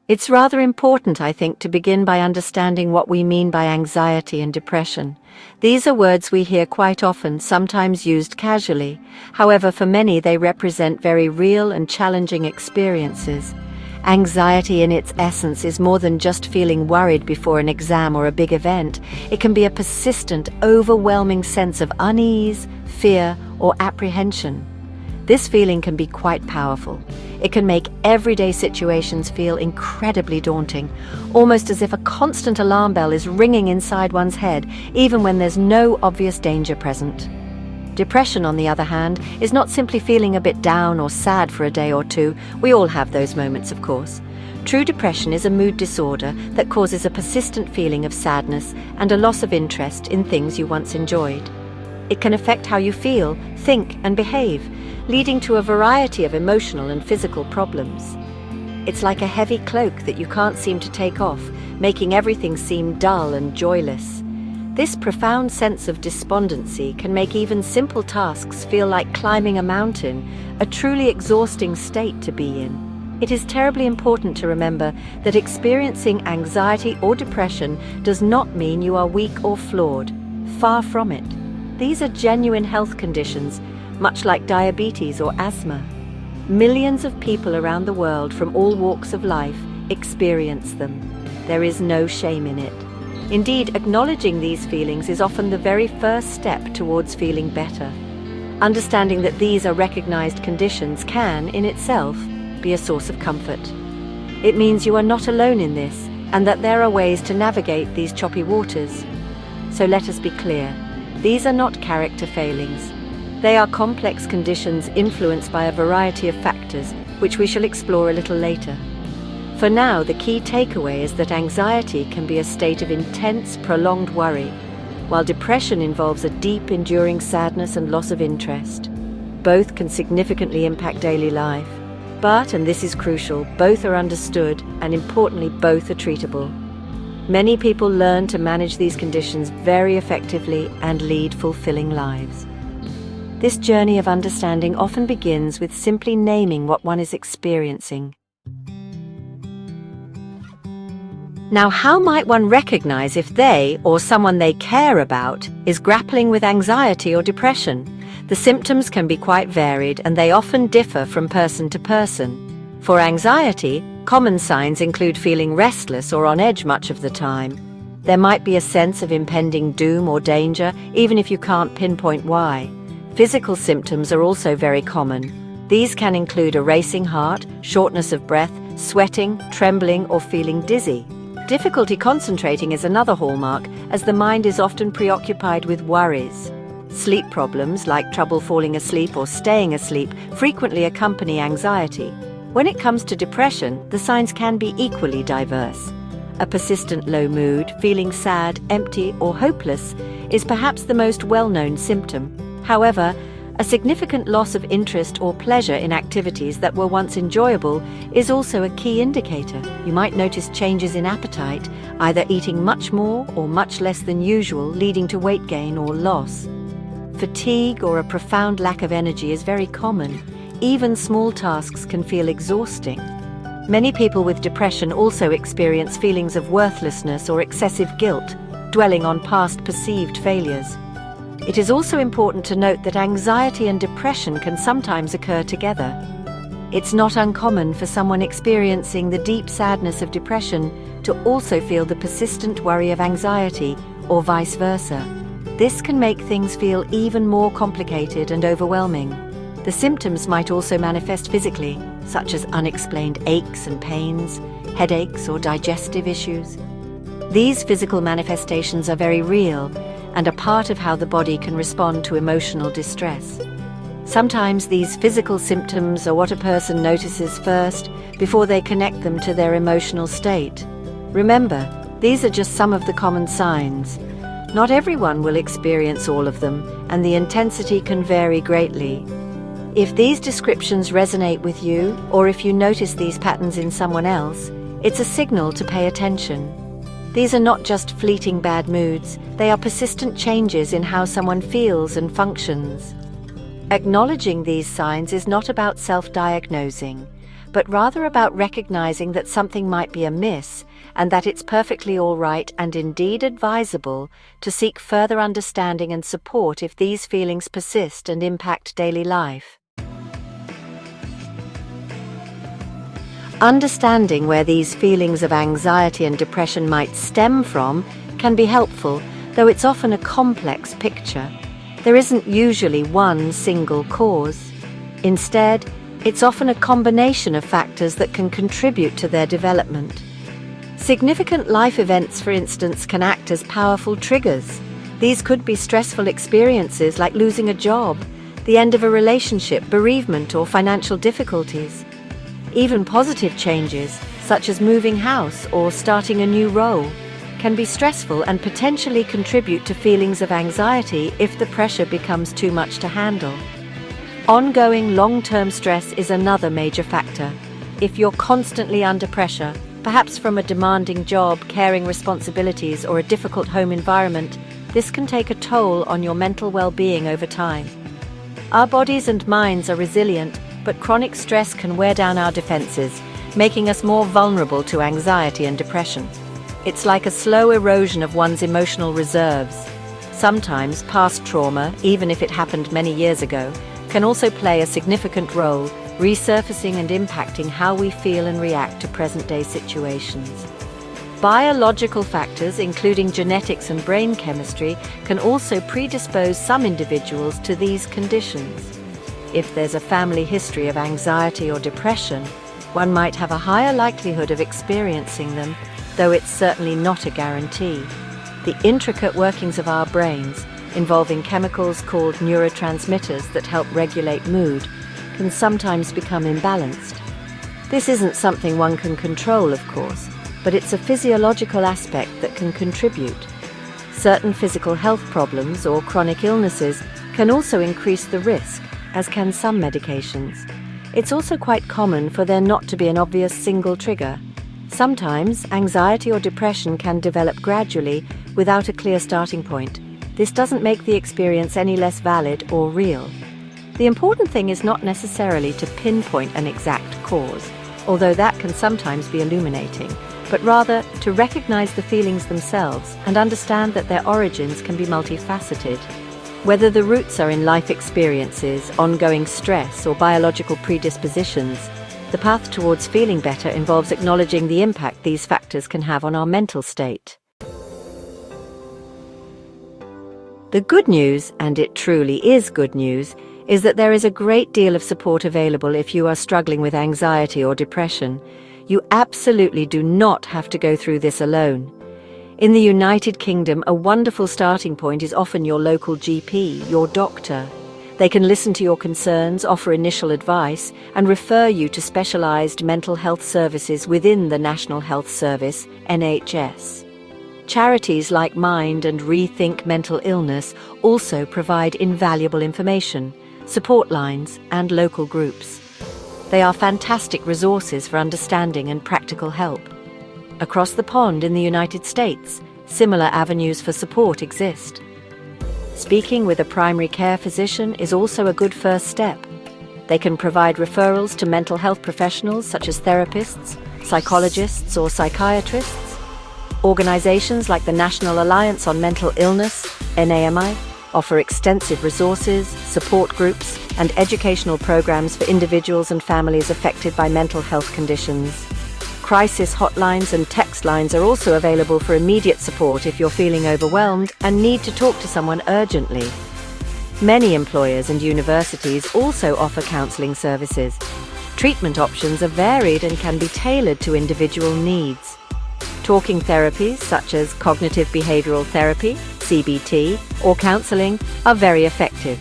It's rather important, I think, to begin by understanding what we mean by anxiety and depression. These are words we hear quite often, sometimes used casually. However, for many, they represent very real and challenging experiences. Anxiety in its essence is more than just feeling worried before an exam or a big event. It can be a persistent, overwhelming sense of unease, fear, or apprehension. This feeling can be quite powerful. It can make everyday situations feel incredibly daunting, almost as if a constant alarm bell is ringing inside one's head, even when there's no obvious danger present. Depression, on the other hand, is not simply feeling a bit down or sad for a day or two. We all have those moments, of course. True depression is a mood disorder that causes a persistent feeling of sadness and a loss of interest in things you once enjoyed. It can affect how you feel, think, and behave, leading to a variety of emotional and physical problems. It's like a heavy cloak that you can't seem to take off, making everything seem dull and joyless. This profound sense of despondency can make even simple tasks feel like climbing a mountain, a truly exhausting state to be in. It is terribly important to remember that experiencing anxiety or depression does not mean you are weak or flawed. Far from it. These are genuine health conditions, much like diabetes or asthma. Millions of people around the world from all walks of life experience them. There is no shame in it. Indeed, acknowledging these feelings is often the very first step towards feeling better. Understanding that these are recognized conditions can, in itself, be a source of comfort. It means you are not alone in this, and that there are ways to navigate these choppy waters. So let us be clear, these are not character failings. They are complex conditions influenced by a variety of factors, which we shall explore a little later. For now, the key takeaway is that anxiety can be a state of intense, prolonged worry, while depression involves a deep, enduring sadness and loss of interest. Both can significantly impact daily life. But, and this is crucial, both are understood, and importantly, both are treatable. Many people learn to manage these conditions very effectively and lead fulfilling lives. This journey of understanding often begins with simply naming what one is experiencing. Now, how might one recognize if they, or someone they care about, is grappling with anxiety or depression? The symptoms can be quite varied, and they often differ from person to person. For anxiety, common signs include feeling restless or on edge much of the time. There might be a sense of impending doom or danger, even if you can't pinpoint why. Physical symptoms are also very common. These can include a racing heart, shortness of breath, sweating, trembling, or feeling dizzy. Difficulty concentrating is another hallmark, as the mind is often preoccupied with worries. Sleep problems, like trouble falling asleep or staying asleep, frequently accompany anxiety. When it comes to depression, the signs can be equally diverse. A persistent low mood, feeling sad, empty, or hopeless is perhaps the most well-known symptom. However, a significant loss of interest or pleasure in activities that were once enjoyable is also a key indicator. You might notice changes in appetite, either eating much more or much less than usual, leading to weight gain or loss. Fatigue or a profound lack of energy is very common. Even small tasks can feel exhausting. Many people with depression also experience feelings of worthlessness or excessive guilt, dwelling on past perceived failures. It is also important to note that anxiety and depression can sometimes occur together. It's not uncommon for someone experiencing the deep sadness of depression to also feel the persistent worry of anxiety, or vice versa. This can make things feel even more complicated and overwhelming. The symptoms might also manifest physically, such as unexplained aches and pains, headaches, or digestive issues. These physical manifestations are very real and a part of how the body can respond to emotional distress. Sometimes these physical symptoms are what a person notices first before they connect them to their emotional state. Remember, these are just some of the common signs. Not everyone will experience all of them, and the intensity can vary greatly. If these descriptions resonate with you, or if you notice these patterns in someone else, it's a signal to pay attention. These are not just fleeting bad moods, they are persistent changes in how someone feels and functions. Acknowledging these signs is not about self-diagnosing, but rather about recognizing that something might be amiss and that it's perfectly all right and indeed advisable to seek further understanding and support if these feelings persist and impact daily life. Understanding where these feelings of anxiety and depression might stem from can be helpful, though it's often a complex picture. There isn't usually one single cause. Instead, it's often a combination of factors that can contribute to their development. Significant life events, for instance, can act as powerful triggers. These could be stressful experiences like losing a job, the end of a relationship, bereavement, or financial difficulties. Even positive changes, such as moving house or starting a new role, can be stressful and potentially contribute to feelings of anxiety if the pressure becomes too much to handle. Ongoing long-term stress is another major factor. If you're constantly under pressure, perhaps from a demanding job, caring responsibilities, or a difficult home environment, this can take a toll on your mental well-being over time. Our bodies and minds are resilient, but chronic stress can wear down our defenses, making us more vulnerable to anxiety and depression. It's like a slow erosion of one's emotional reserves. Sometimes past trauma, even if it happened many years ago, can also play a significant role, resurfacing and impacting how we feel and react to present-day situations. Biological factors, including genetics and brain chemistry, can also predispose some individuals to these conditions. If there's a family history of anxiety or depression, one might have a higher likelihood of experiencing them, though it's certainly not a guarantee. The intricate workings of our brains, involving chemicals called neurotransmitters that help regulate mood, can sometimes become imbalanced. This isn't something one can control, of course, but it's a physiological aspect that can contribute. Certain physical health problems or chronic illnesses can also increase the risk, as can some medications. It's also quite common for there not to be an obvious single trigger. Sometimes, anxiety or depression can develop gradually without a clear starting point. This doesn't make the experience any less valid or real. The important thing is not necessarily to pinpoint an exact cause, although that can sometimes be illuminating, but rather to recognize the feelings themselves and understand that their origins can be multifaceted. Whether the roots are in life experiences, ongoing stress, or biological predispositions, the path towards feeling better involves acknowledging the impact these factors can have on our mental state. The good news, and it truly is good news, is that there is a great deal of support available if you are struggling with anxiety or depression. You absolutely do not have to go through this alone. In the United Kingdom, a wonderful starting point is often your local GP, your doctor. They can listen to your concerns, offer initial advice, and refer you to specialised mental health services within the National Health Service, NHS. Charities like Mind and Rethink Mental Illness also provide invaluable information, support lines, and local groups. They are fantastic resources for understanding and practical help. Across the pond in the United States, similar avenues for support exist. Speaking with a primary care physician is also a good first step. They can provide referrals to mental health professionals such as therapists, psychologists, or psychiatrists. Organizations like the National Alliance on Mental Illness, NAMI, offer extensive resources, support groups, and educational programs for individuals and families affected by mental health conditions. Crisis hotlines and text lines are also available for immediate support if you're feeling overwhelmed and need to talk to someone urgently. Many employers and universities also offer counseling services. Treatment options are varied and can be tailored to individual needs. Talking therapies such as cognitive behavioral therapy, CBT, or counseling are very effective.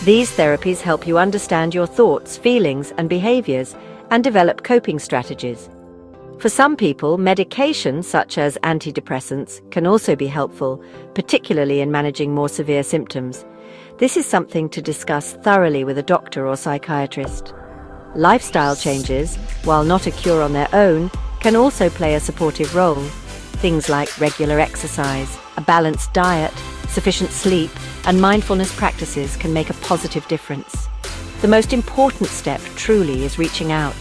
These therapies help you understand your thoughts, feelings, and behaviors and develop coping strategies. For some people, medication such as antidepressants can also be helpful, particularly in managing more severe symptoms. This is something to discuss thoroughly with a doctor or psychiatrist. Lifestyle changes, while not a cure on their own, can also play a supportive role. Things like regular exercise, a balanced diet, sufficient sleep, and mindfulness practices can make a positive difference. The most important step truly is reaching out.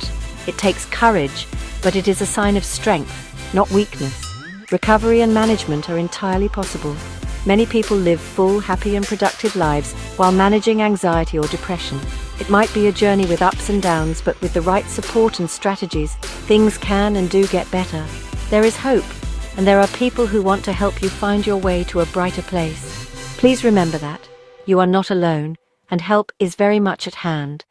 It takes courage, but it is a sign of strength, not weakness. Recovery and management are entirely possible. Many people live full, happy and productive lives while managing anxiety or depression. It might be a journey with ups and downs, but with the right support and strategies, things can and do get better. There is hope, and there are people who want to help you find your way to a brighter place. Please remember that you are not alone, and help is very much at hand.